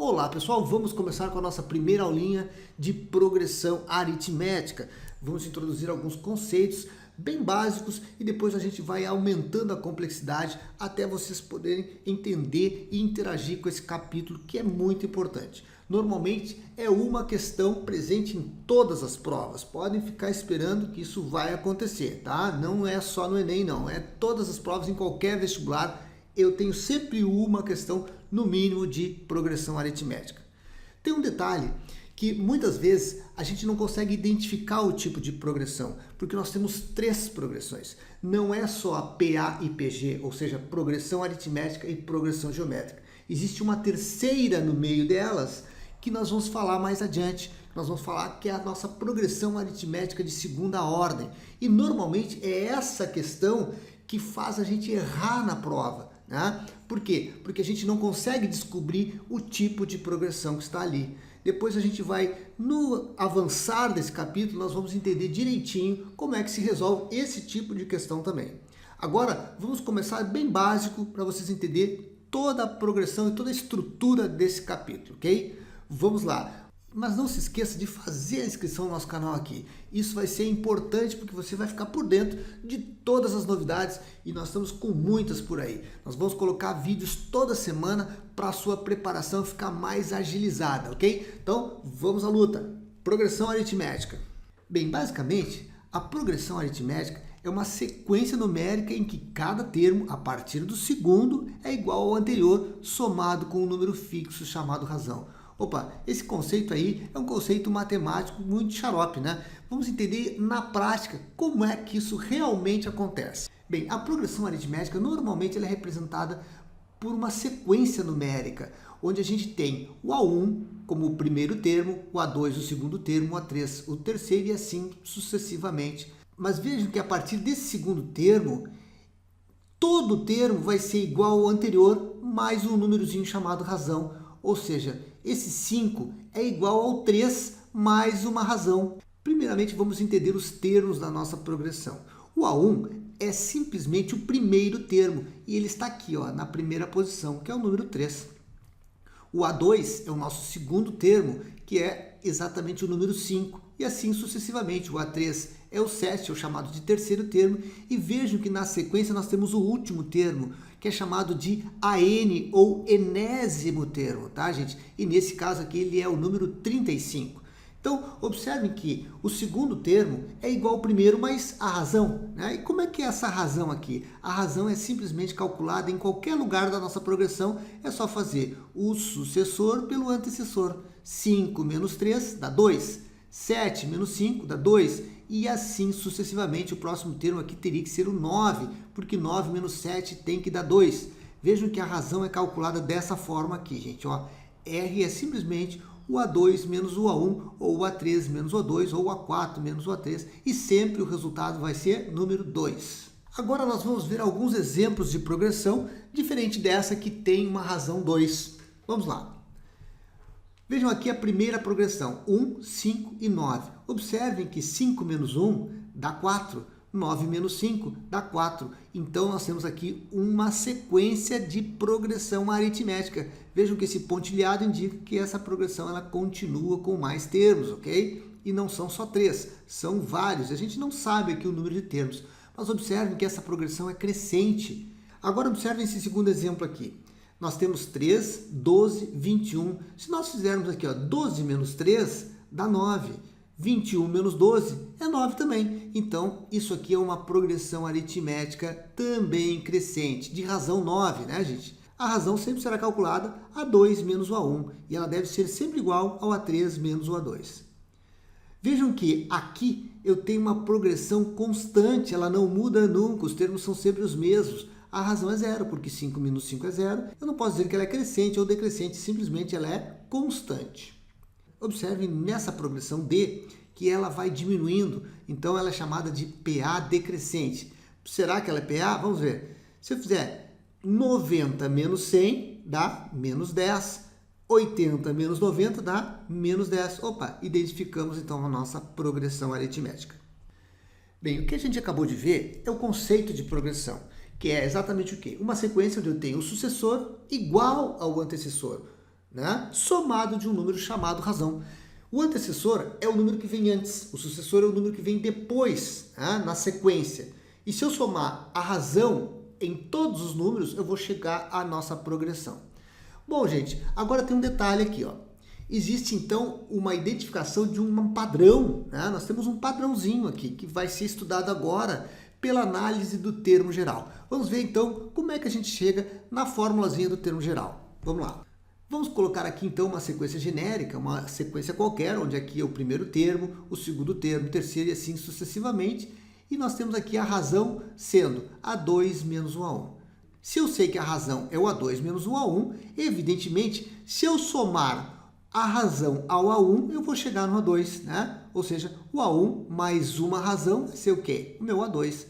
Olá pessoal, vamos começar com a nossa primeira aulinha de progressão aritmética. Vamos introduzir alguns conceitos bem básicos e depois a gente vai aumentando a complexidade até vocês poderem entender e interagir com esse capítulo que é muito importante. Normalmente é uma questão presente em todas as provas, podem ficar esperando que isso vai acontecer, tá? Não é só no Enem não, é todas as provas, em qualquer vestibular. Eu tenho sempre uma questão, no mínimo, de progressão aritmética. Tem um detalhe que muitas vezes a gente não consegue identificar o tipo de progressão, porque nós temos três progressões. Não é só a PA e PG, ou seja, progressão aritmética e progressão geométrica. Existe uma terceira no meio delas, que nós vamos falar mais adiante. Nós vamos falar que é a nossa progressão aritmética de segunda ordem. E normalmente é essa questão que faz a gente errar na prova. Né? Por quê? Porque a gente não consegue descobrir o tipo de progressão que está ali. Depois a gente vai, no avançar desse capítulo, nós vamos entender direitinho como é que se resolve esse tipo de questão também. Agora, vamos começar bem básico para vocês entenderem toda a progressão e toda a estrutura desse capítulo, ok? Vamos lá. Mas não se esqueça de fazer a inscrição no nosso canal aqui. Isso vai ser importante porque você vai ficar por dentro de todas as novidades e nós estamos com muitas por aí. Nós vamos colocar vídeos toda semana para a sua preparação ficar mais agilizada, ok? Então, vamos à luta. Progressão aritmética. Bem, basicamente, a progressão aritmética é uma sequência numérica em que cada termo, a partir do segundo, é igual ao anterior, somado com um número fixo chamado razão. Opa, esse conceito aí é um conceito matemático muito xarope, né? Vamos entender na prática como é que isso realmente acontece. Bem, a progressão aritmética normalmente ela é representada por uma sequência numérica, onde a gente tem o A1 como o primeiro termo, o A2 o segundo termo, o A3 o terceiro e assim sucessivamente. Mas vejam que a partir desse segundo termo, todo o termo vai ser igual ao anterior, mais um númerozinho chamado razão, ou seja, esse 5 é igual ao 3 mais uma razão. Primeiramente, vamos entender os termos da nossa progressão. O A1 é simplesmente o primeiro termo e ele está aqui, ó, na primeira posição, que é o número 3. O A2 é o nosso segundo termo, que é exatamente o número 5. E assim sucessivamente. O A3 é o 7, é o chamado de terceiro termo. E vejam que na sequência nós temos o último termo, que é chamado de AN ou enésimo termo, tá, gente? E nesse caso aqui ele é o número 35. Então, observem que o segundo termo é igual ao primeiro, mas a razão, né? E como é que é essa razão aqui? A razão é simplesmente calculada em qualquer lugar da nossa progressão, é só fazer o sucessor pelo antecessor. 5 menos 3 dá 2, 7 menos 5 dá 2, e assim sucessivamente. O próximo termo aqui teria que ser o 9, porque 9 menos 7 tem que dar 2. Vejam que a razão é calculada dessa forma aqui, gente. Ó, R é simplesmente o A2 menos o A1, ou o A3 menos o A2, ou o A4 menos o A3, e sempre o resultado vai ser número 2. Agora nós vamos ver alguns exemplos de progressão, diferente dessa que tem uma razão 2. Vamos lá. Vejam aqui a primeira progressão, 1, 5 e 9. Observem que 5 menos 1 dá 4, 9 menos 5 dá 4. Então, nós temos aqui uma sequência de progressão aritmética. Vejam que esse pontilhado indica que essa progressão ela continua com mais termos, ok? E não são só 3, são vários. A gente não sabe aqui o número de termos, mas observem que essa progressão é crescente. Agora, observem esse segundo exemplo aqui. Nós temos 3, 12, 21. Se nós fizermos aqui, ó, 12 menos 3 dá 9. 21 menos 12 é 9 também. Então, isso aqui é uma progressão aritmética também crescente, de razão 9, né, gente? A razão sempre será calculada A2 menos o A1, e ela deve ser sempre igual ao A3 menos o A2. Vejam que aqui eu tenho uma progressão constante, ela não muda nunca, os termos são sempre os mesmos. A razão é 0, porque 5 menos 5 é 0. Eu não posso dizer que ela é crescente ou decrescente, simplesmente ela é constante. Observem nessa progressão D que ela vai diminuindo, então ela é chamada de PA decrescente. Será que ela é PA? Vamos ver. Se eu fizer 90 menos 100 dá menos 10, 80 menos 90 dá menos 10. Opa, identificamos então a nossa progressão aritmética. Bem, o que a gente acabou de ver é o conceito de progressão, que é exatamente o quê? Uma sequência onde eu tenho o sucessor igual ao antecessor. né, somado de um número chamado razão. O antecessor é o número que vem antes, o sucessor é o número que vem depois, né, na sequência. E se eu somar a razão em todos os números, eu vou chegar à nossa progressão. Bom, gente, agora tem um detalhe aqui, ó. Existe, então, uma identificação de um padrão, né? Nós temos um padrãozinho aqui, que vai ser estudado agora pela análise do termo geral. Vamos ver, então, como é que a gente chega na formulazinha do termo geral. Vamos lá. Vamos colocar aqui, então, uma sequência genérica, uma sequência qualquer, onde aqui é o primeiro termo, o segundo termo, o terceiro e assim sucessivamente. E nós temos aqui a razão sendo A2 menos o A1. Se eu sei que a razão é o A2 menos o A1, evidentemente, se eu somar a razão ao A1, eu vou chegar no A2, né? Ou seja, o A1 mais uma razão vai ser o quê? O meu A2.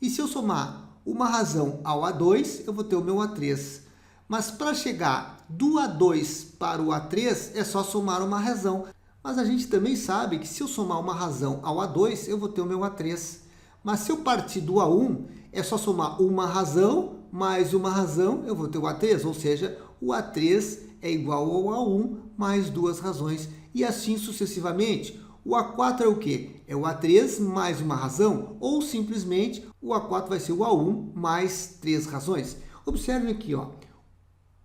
E se eu somar uma razão ao A2, eu vou ter o meu A3. Mas para chegar do A2 para o A3, é só somar uma razão. Mas a gente também sabe que se eu somar uma razão ao A2, eu vou ter o meu A3. Mas se eu partir do A1, é só somar uma razão mais uma razão, eu vou ter o A3, ou seja, o A3 é igual ao A1 mais duas razões, e assim sucessivamente. O A4 é o quê? É o A3 mais uma razão, ou simplesmente o A4 vai ser o A1 mais três razões. Observe aqui, ó,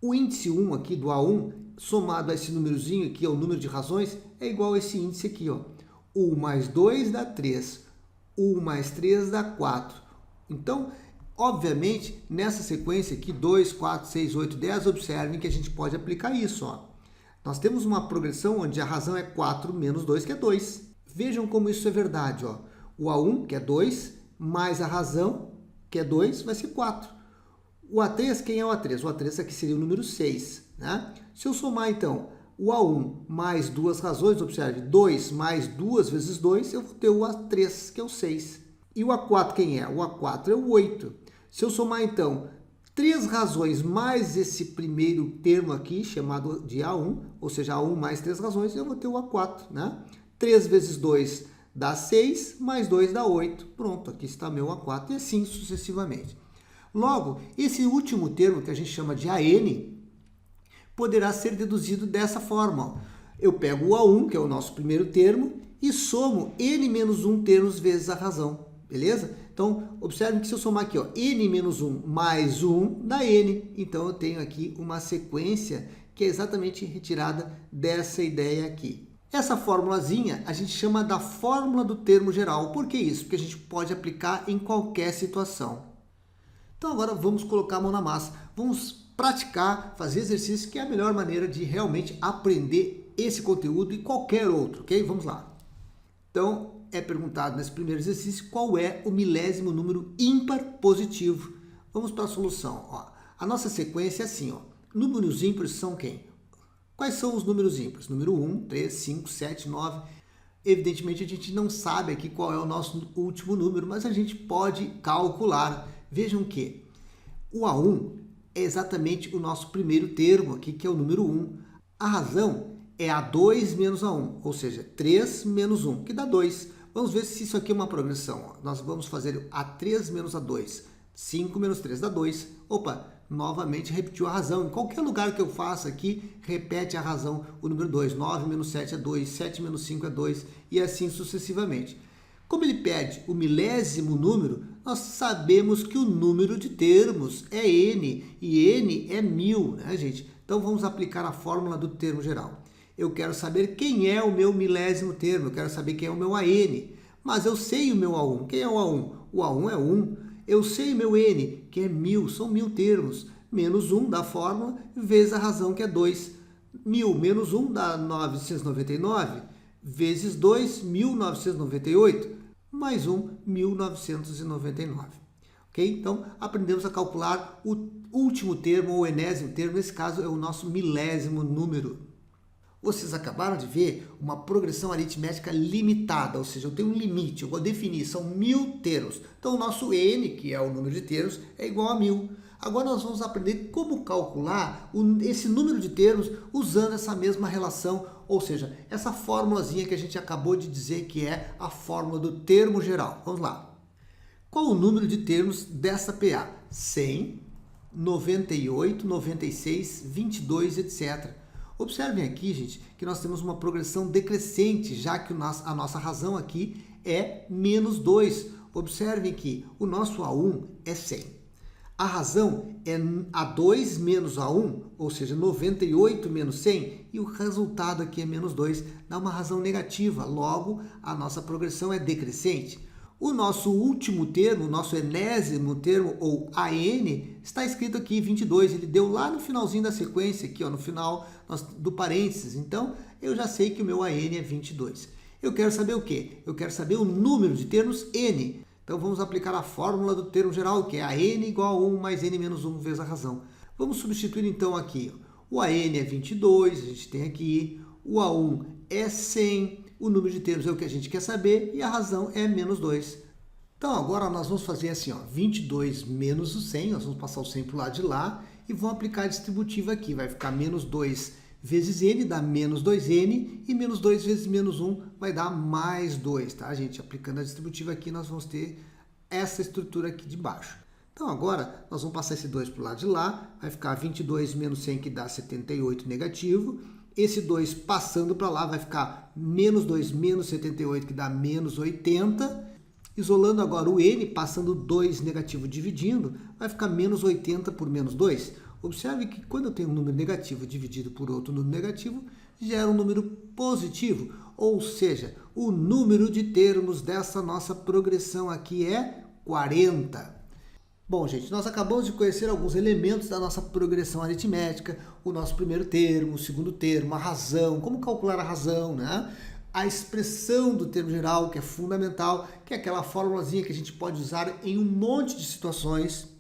o índice 1 aqui do A1, somado a esse númerozinho aqui, o número de razões, é igual a esse índice aqui, ó. 1 mais 2 dá 3, 1 mais 3 dá 4. Então, obviamente, nessa sequência aqui, 2, 4, 6, 8, 10, observem que a gente pode aplicar isso, ó. Nós temos uma progressão onde a razão é 4 menos 2, que é 2. Vejam como isso é verdade, ó. O A1, que é 2, mais a razão, que é 2, vai ser 4. O A3, quem é o A3? O A3 aqui seria o número 6, né? Se eu somar, então, o A1 mais duas razões, observe, 2 mais 2 vezes 2, eu vou ter o A3, que é o 6. E o A4 quem é? O A4 é o 8. Se eu somar, então, 3 razões mais esse primeiro termo aqui, chamado de A1, ou seja, A1 mais 3 razões, eu vou ter o A4, né? 3 vezes 2 dá 6, mais 2 dá 8. Pronto, aqui está meu A4 e assim sucessivamente. Logo, esse último termo, que a gente chama de AN, poderá ser deduzido dessa forma. Ó. Eu pego o A1, que é o nosso primeiro termo, e somo N menos 1 termos vezes a razão. Beleza? Então, observe que se eu somar aqui, ó, N menos 1 mais 1 dá N. Então, eu tenho aqui uma sequência que é exatamente retirada dessa ideia aqui. Essa formulazinha a gente chama da fórmula do termo geral. Por que isso? Porque a gente pode aplicar em qualquer situação. Então, agora vamos colocar a mão na massa. Vamos praticar, fazer exercício, que é a melhor maneira de realmente aprender esse conteúdo e qualquer outro, ok? Vamos lá. Então, é perguntado nesse primeiro exercício qual é o milésimo número ímpar positivo. Vamos para a solução. Ó. A nossa sequência é assim, ó. Números ímpares são quem? Quais são os números ímpares? Número 1, 3, 5, 7, 9. Evidentemente, a gente não sabe aqui qual é o nosso último número, mas a gente pode calcular. Vejam que o A1 é exatamente o nosso primeiro termo aqui, que é o número 1. A razão é A2 menos A1, ou seja, 3 menos 1, que dá 2. Vamos ver se isso aqui é uma progressão. Ó. Nós vamos fazer A3 menos A2. 5 menos 3 dá 2. Opa, novamente repetiu a razão. Em qualquer lugar que eu faça aqui, repete a razão, o número 2. 9 menos 7 é 2, 7 menos 5 é 2, e assim sucessivamente. Como ele pede o milésimo número, nós sabemos que o número de termos é N, e N é 1000, né, gente? Então, vamos aplicar a fórmula do termo geral. Eu quero saber quem é o meu milésimo termo, eu quero saber quem é o meu AN, mas eu sei o meu A1. Quem é o A1? O A1 é 1. Eu sei o meu N, que é 1000, são 1000 termos, menos 1 da fórmula, vezes a razão, que é 2. 1000 menos 1 dá 999, vezes 2, 1998, mais 1, 1999. Ok? Então, aprendemos a calcular o último termo, ou enésimo termo, nesse caso é o nosso milésimo número. Vocês acabaram de ver uma progressão aritmética limitada, ou seja, eu tenho um limite, eu vou definir, são 1000 termos. Então, o nosso N, que é o número de termos, é igual a 1000. Agora nós vamos aprender como calcular esse número de termos usando essa mesma relação, ou seja, essa formulazinha que a gente acabou de dizer que é a fórmula do termo geral. Vamos lá. Qual o número de termos dessa PA? 100, 98, 96, 22, etc. Observem aqui, gente, que nós temos uma progressão decrescente, já que a nossa razão aqui é menos 2. Observem que o nosso A1 é 100. A razão é A2 menos A1, ou seja, 98 menos 100, e o resultado aqui é menos 2, dá uma razão negativa, logo a nossa progressão é decrescente. O nosso último termo, o nosso enésimo termo, ou AN, está escrito aqui 22, ele deu lá no finalzinho da sequência, aqui ó, no final do parênteses, então eu já sei que o meu AN é 22. Eu quero saber o quê? Eu quero saber o número de termos N. Então vamos aplicar a fórmula do termo geral, que é a n igual a 1 mais n menos 1 vezes a razão. Vamos substituir então aqui. O AN é 22, a gente tem aqui. O A1 é 100, o número de termos é o que a gente quer saber e a razão é menos 2. Então agora nós vamos fazer assim, ó, 22 menos o 100, nós vamos passar o 100 para o lado de lá e vamos aplicar a distributiva aqui. Vai ficar menos 2 vezes n dá menos 2n e menos 2 vezes menos 1 vai dar mais 2, tá, gente? Aplicando a distributiva aqui, nós vamos ter essa estrutura aqui de baixo. Então agora nós vamos passar esse 2 para o lado de lá, vai ficar 22 menos 100 que dá 78 negativo. Esse 2 passando para lá vai ficar menos 2 menos 78 que dá menos 80. Isolando agora o n, passando 2 negativo dividindo, vai ficar menos 80 por menos 2. Observe que quando eu tenho um número negativo dividido por outro número negativo, gera um número positivo, ou seja, o número de termos dessa nossa progressão aqui é 40. Bom, gente, nós acabamos de conhecer alguns elementos da nossa progressão aritmética, o nosso primeiro termo, o segundo termo, a razão, como calcular a razão, né? A expressão do termo geral, que é fundamental, que é aquela formulazinha que a gente pode usar em um monte de situações.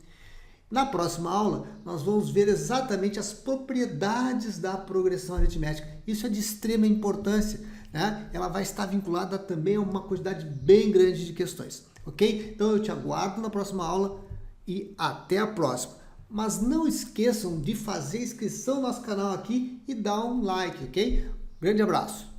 Na próxima aula, nós vamos ver exatamente as propriedades da progressão aritmética. Isso é de extrema importância, né? Ela vai estar vinculada também a uma quantidade bem grande de questões, ok? Então eu te aguardo na próxima aula e até a próxima. Mas não esqueçam de fazer inscrição no nosso canal aqui e dar um like, ok? Grande abraço!